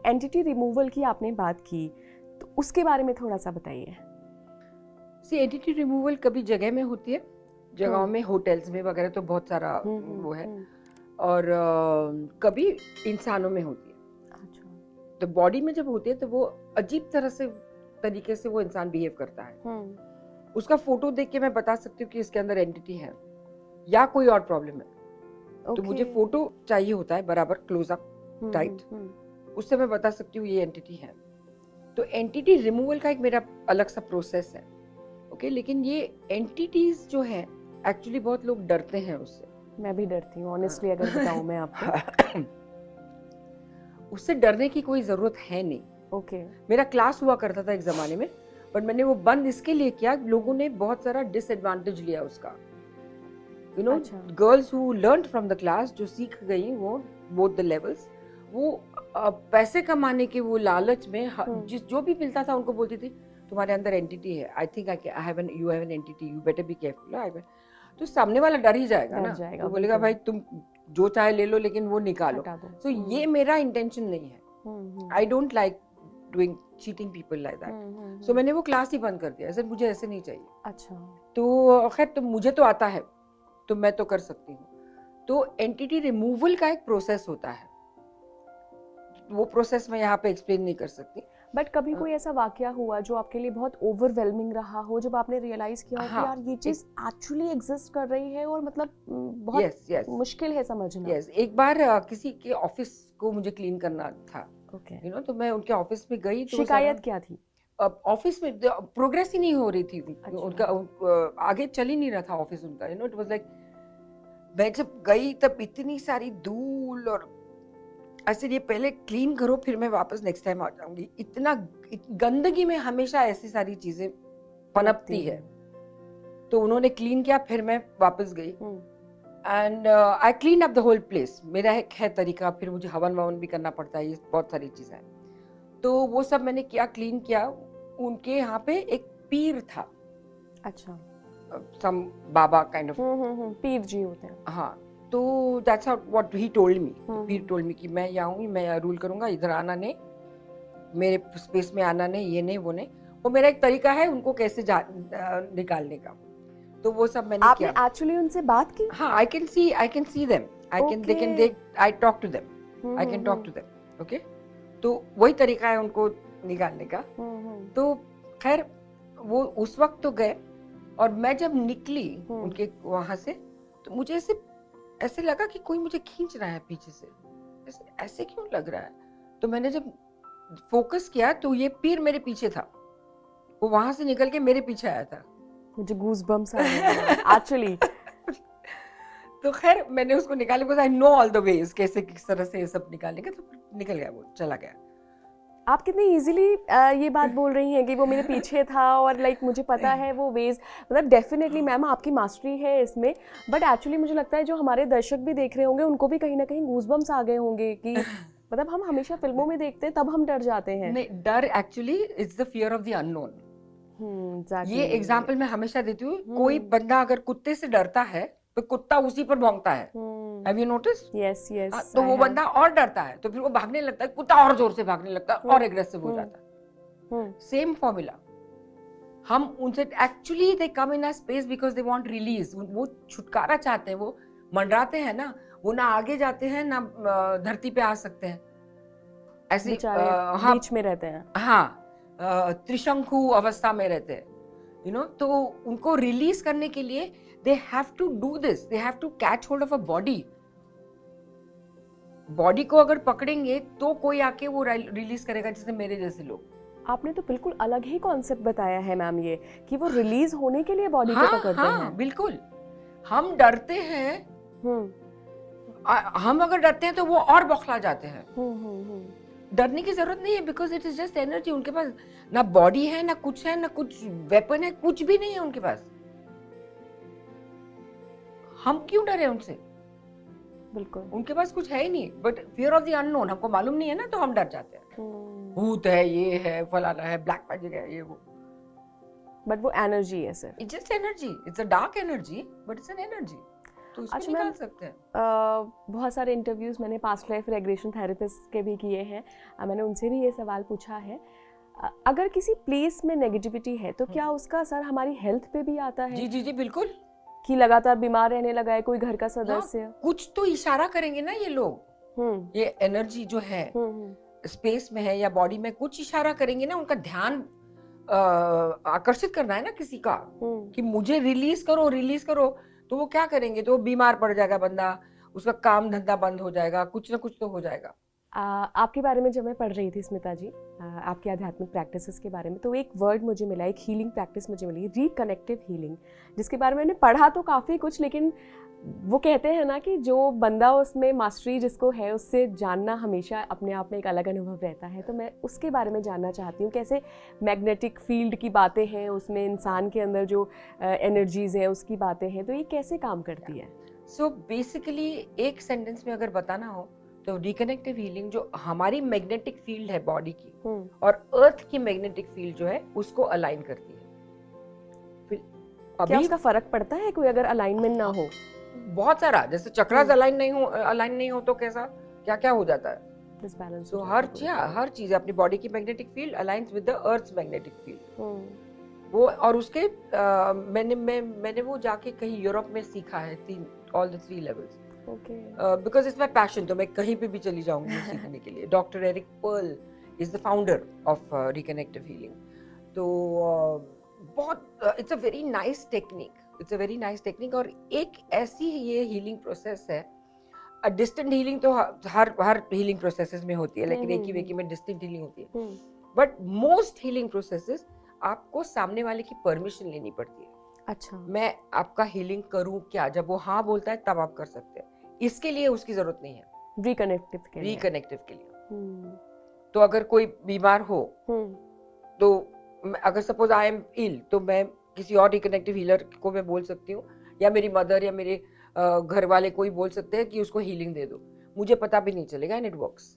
Entity removal की आपने बात की, तो उसके बारे में थोड़ा सा बताइए। एंटिटी रिमूवल कभी जगह में होती है, जगहों में, होटल्स में वगैरह तो बहुत सारा वो है, और कभी इंसानों में होती है। अच्छा। तो बॉडी में जब होती है तो वो अजीब तरीके से वो इंसान बिहेव करता है। उसका फोटो देख के मैं बता सकती हूँ कि इसके अंदर एंटिटी है या कोई और प्रॉब्लम है। तो मुझे फोटो चाहिए होता है बराबर क्लोजअप टाइट, उससे मैं बता सकती हूँ ये एंटिटी है। तो एंटिटी रिमूवल का एक मेरा अलग सा प्रोसेस है, ओके। लेकिन ये एंटिटीज जो है एक्चुअली बहुत लोग डरते हैं उससे। मैं भी डरती हूँ ऑनेस्टली, अगर बताऊँ मैं आपको। उससे डरने की कोई जरूरत है नहीं। ओके। मेरा क्लास हुआ करता था एक जमाने में, बट मैंने वो बंद इसके लिए किया, लोगों ने बहुत सारा डिसएडवांटेज लिया उसका। You know, girls who learned from the class, जो सीख गई वो बोथ द लेवल्स, वो पैसे कमाने के वो लालच में जो भी मिलता था उनको बोलती थी तुम्हारे अंदर एंटिटी है, I think you have an entity, you better be careful. तो सामने वाला डर ही जाएगा ना, वो बोलेगा भाई तुम जो चाहे ले लो लेकिन वो निकालो। तो ये मेरा इंटेंशन नहीं है। I don't like doing cheating people like that. So मैंने वो क्लास ही बंद कर दिया, सर मुझे ऐसे नहीं चाहिए। अच्छा। तो खैर, तो मुझे तो आता है तो मैं तो कर सकती हूँ। तो एंटिटी रिमूवल का एक प्रोसेस होता है, वो प्रोसेस मैं यहाँ पे एक्सप्लेन नहीं कर सकती। बट कभी कोई ऐसा वाकया हुआ जो आपके लिए बहुत ओवरवेलमिंग रहा हो, जब आपने रियलाइज किया हो कि यार ये चीज एक्चुअली एग्जिस्ट कर रही है और मतलब बहुत मुश्किल है समझना? एक बार किसी के ऑफिस को मुझे क्लीन करना था, यू नो, तो मैं उनके ऑफिस में गई। तो शिकायत क्या थी? ऑफिस में प्रोग्रेस ही नहीं हो रही थी। अच्छा। उनका आगे चल ही नहीं रहा था ऑफिस उनका, you know, it was like, मैं जब गई तब इतनी सारी धूल, और ऐसे ये पहले क्लीन करो फिर मैं वापस नेक्स्ट टाइम आ जाऊंगी। इतना गंदगी में हमेशा ऐसी सारी चीजें पनपती है। तो उन्होंने क्लीन किया, फिर मैं वापस गई and I clean up the whole place. मेरा एक है तरीका, फिर मुझे हवन ववन भी करना पड़ता है, ये बहुत सारी चीजें। तो वो सब मैंने किया, क्लीन किया। उनके यहाँ पे एक पीर था। अच्छा। सम बाबा काइंड ऑफ पीर जी होते हैं। हाँ। तो that's what he told me. Pir told me कि मैं यहाँ आऊंगी, मैं रूल करूंगा, इधर आना नहीं, मेरे स्पेस में आना नहीं, ये नहीं वो नहीं। वो मेरा एक तरीका है उनको कैसे निकालने का। तो वो सब मैंने किया। आपने एक्चुअली उनसे बात की? हाँ, I can see them, I talk to them, I can talk to them, okay. तो वही तरीका है उनको निकालने का। तो खैर, वो उस वक्त तो गए, और मैं जब निकली उनके वहां से, तो मुझे ऐसे लगा कि कोई मुझे खींच रहा है पीछे से। ऐसे क्यों लग रहा है? तो मैंने जब फोकस किया तो ये पीर मेरे पीछे था, वो वहां से निकल के मेरे पीछे आया था। मुझे गूज़बम्स आ रहे हैं एक्चुअली। तो खैर मैंने उसको निकाले, because I know all the ways, कैसे किस तरह से ये सब निकालने का। तो निकल गया, वो चला गया। आप कितनी इजीली ये बात बोल रही हैं कि वो मेरे पीछे था और लाइक मुझे पता है वो वेज, मतलब डेफिनेटली मैम आपकी मास्टरी है इसमें। बट एक्चुअली मुझे लगता है जो हमारे दर्शक भी देख रहे होंगे उनको भी कहीं ना कहीं गूज़बम्स आ गए होंगे कि मतलब हम हमेशा फिल्मों में देखते हैं तब हम डर जाते हैं। नहीं, डर actually it's the fear of the unknown. ये एग्जाम्पल मैं हमेशा देती हूँ। कोई बंदा अगर कुत्ते से डरता है तो कुत्ता उसी पर भौंकता है। Have you noticed? Yes, yes. तो वो बंदा और डरता है, तो फिर वो भागने लगता है, कुत्ता और जोर से भागने लगता है और एग्रेसिव हो जाता है। Same formula. हम उनसे actually they come in a space because they want release. वो छुटकारा चाहते हैं, वो मंडराते हैं ना, वो ना आगे जाते हैं ना धरती पे आ सकते हैं, ऐसे बीच में रहते हैं। हाँ, त्रिशंकु अवस्था में रहते हैं, यू नो। तो उनको रिलीज करने के लिए they have to do this, they have to catch hold of a body को अगर पकड़ेंगे तो कोई आके वो रिलीज करेगा, जैसे मेरे जैसे लोग। आपने तो बिल्कुल अलग ही कॉन्सेप्ट बताया है मैम, ये कि वो रिलीज होने के लिए बॉडी को पकड़ते हैं। बिल्कुल। हम डरते हैं, हम अगर डरते हैं तो वो और बौखला जाते हैं। डरने की जरूरत नहीं है, because it is just energy. उनके पास ना बॉडी है, ना कुछ है, ना कुछ वेपन है, कुछ भी नहीं है उनके पास। हम क्यों डरे उनसे? बिल्कुल, उनके पास कुछ है ही नहीं। But fear of the unknown, हमको मालूम नहीं है ना, तो हम डर जाते हैं। भूत है, ये है, फलाना है, ब्लैक मैजिक है, ये वो। बट वो एनर्जी है sir. It's just energy, it's a dark energy, but it's an energy. तो उसको अच्छा, निकाल मैम, सकते हैं। बहुत सारे इंटरव्यूज़ मैंने पास्ट लाइफ रेग्रेशन थेरेपिस्ट के भी किए हैं। मैंने उनसे भी ये सवाल पूछा है, अगर किसी प्लेस में नेगेटिविटी है तो क्या उसका असर हमारी हेल्थ पे भी आता है? जी जी जी बिल्कुल। कि लगातार बीमार रहने लगा है कोई घर का सदस्य? कुछ तो इशारा करेंगे ना ये लोग, ये एनर्जी जो है स्पेस में है या बॉडी में, कुछ इशारा करेंगे ना, उनका ध्यान आकर्षित करना है ना किसी का कि मुझे रिलीज करो, तो वो क्या करेंगे, तो वो बीमार पड़ जाएगा बंदा, उसका काम धंधा बंद हो जाएगा, कुछ ना कुछ तो हो जाएगा। आपके बारे में जब मैं पढ़ रही थी स्मिता जी, आपके आध्यात्मिक प्रैक्टिसेस के बारे में, तो एक वर्ड मुझे मिला, एक हीलिंग प्रैक्टिस मुझे मिली, रिकनेक्टिव हीलिंग, जिसके बारे में मैंने पढ़ा तो काफ़ी कुछ, लेकिन वो कहते हैं ना कि जो बंदा उसमें मास्टरी जिसको है उससे जानना हमेशा अपने आप में एक अलग अनुभव रहता है। तो मैं उसके बारे में जानना चाहती हूँ, कैसे मैग्नेटिक फील्ड की बातें हैं उसमें, इंसान के अंदर जो एनर्जीज हैं उसकी बातें हैं, तो ये कैसे काम करती है? सो बेसिकली एक सेंटेंस में अगर बताना हो तो रिकनेक्टिव हीलिंग जो हमारी मैग्नेटिक फील्ड है बॉडी की और अर्थ की मैग्नेटिक फील्ड जो है उसको अलाइन करती है। फिर क्या उसका फर्क पड़ता है कोई अगर अलाइनमेंट ना हो? बहुत सारा, जैसे चक्रास अलाइन नहीं हो तो कैसा क्या क्या हो जाता है, डिसबैलेंस। तो हर चीज अपनी बॉडी की magnetic field aligns with the earth's magnetic field. वो और उसके मैंने वो जाके कहीं यूरोप में सीखा है, all the 3 levels, because it's my passion, तो मैं कहीं पे भी चली जाऊंगी सीखने के लिए। Doctor Eric Pearl is the founder of reconnective healing. तो बहुत it's a very nice technique, और एक ऐसी ये हीलिंग प्रोसेस है। डिस्टेंट हीलिंग तो हर हीलिंग प्रोसेसेस में होती है, लेकिन एक ही वे में डिस्टेंट हीलिंग होती है, बट मोस्ट हीलिंग प्रोसेसेस आपको सामने वाले की परमिशन लेनी पड़ती है। अच्छा, मैं आपका हीलिंग करूं क्या, जब वो हाँ बोलता है तब आप कर सकते हैं, इसके लिए उसकी जरूरत नहीं है रिकनेक्टिव के लिए। तो अगर कोई बीमार हो तो अगर सपोज आई एम इल, तो मैं किसी और रिकनेक्टिव हीलर को मैं बोल सकती हूँ, या मेरी मदर या मेरे घर वाले कोई बोल सकते हैं कि उसको हीलिंग दे दो, मुझे पता भी नहीं चलेगा, एंड इट वर्क्स।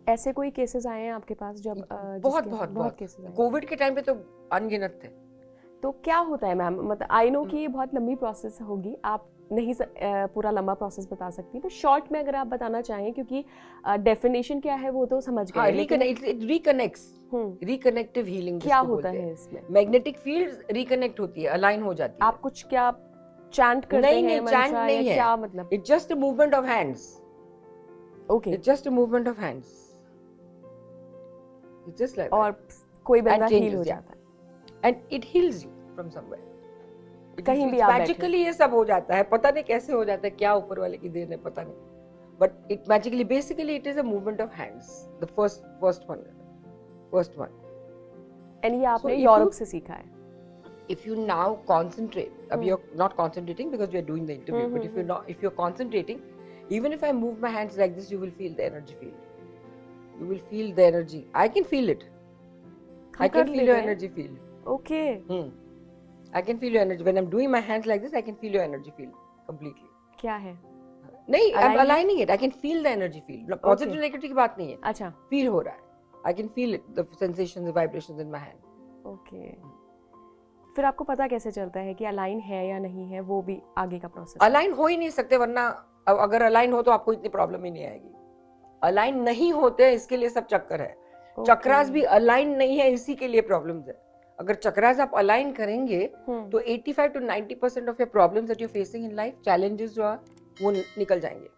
ऐसे कोई केसेस आए हैं आपके पास जब बहुत केसेस? कोविड के टाइम पे तो अनगिनत थे। तो क्या होता है मैम, मतलब आई नो कि ये बहुत लंबी प्रोसेस होगी, आप नहीं पूरा लंबा प्रोसेस बता सकती, तो शॉर्ट में अगर आप बताना चाहें, क्योंकि डेफिनेशन क्या है वो तो समझ गए। रिकनेक्टिव हीलिंग क्या होता है इसमें? मैग्नेटिक फील्ड रिकनेक्ट होती है, अलाइन हो जाती है। आप कुछ क्या चैंट करते हैं? नहीं, चैंट नहीं है, क्या मतलब? It's just a movement of hands. Okay, it's just a movement of hands, it's just like, और कोई बंदा हील हो जाता है, and it heels you from somewhere, कहीं भी आप मैजिकली ये सब हो जाता है, पता नहीं कैसे हो जाता है, क्या ऊपर वाले की देन है पता नहीं, but it magically basically it is a movement of hands, the first one. And ये आपने यूरोप से सीखा है? If you now concentrate, you're not concentrating because we are doing the interview, but if you're concentrating, even if I move my hands like this, you will feel the energy field. You will feel the energy. I can feel it. I can feel your energy field. Okay. I can feel your energy. When I'm doing my hands like this, I can feel your energy field completely. क्या है? नहीं, I'm aligning it. I can feel the energy field. Positive negative की बात नहीं है. अच्छा. Feel हो रहा है. I can feel it, the sensations, the vibrations in my hand. Okay. फिर आपको पता कैसे चलता है कि अलाइन है या नहीं है, वो भी आगे का प्रोसेस? अलाइन हो ही नहीं सकते, वरना अगर अलाइन हो तो आपको इतनी प्रॉब्लम ही नहीं आएगी। अलाइन नहीं होते, इसके लिए सब चक्कर है। चक्रास भी अलाइन नहीं है, इसी के लिए प्रॉब्लम्स है। अगर चक्रास आप अलाइन करेंगे तो 85 to 90% of your problems that you are facing in life, challenges जो है वो निकल जाएंगे।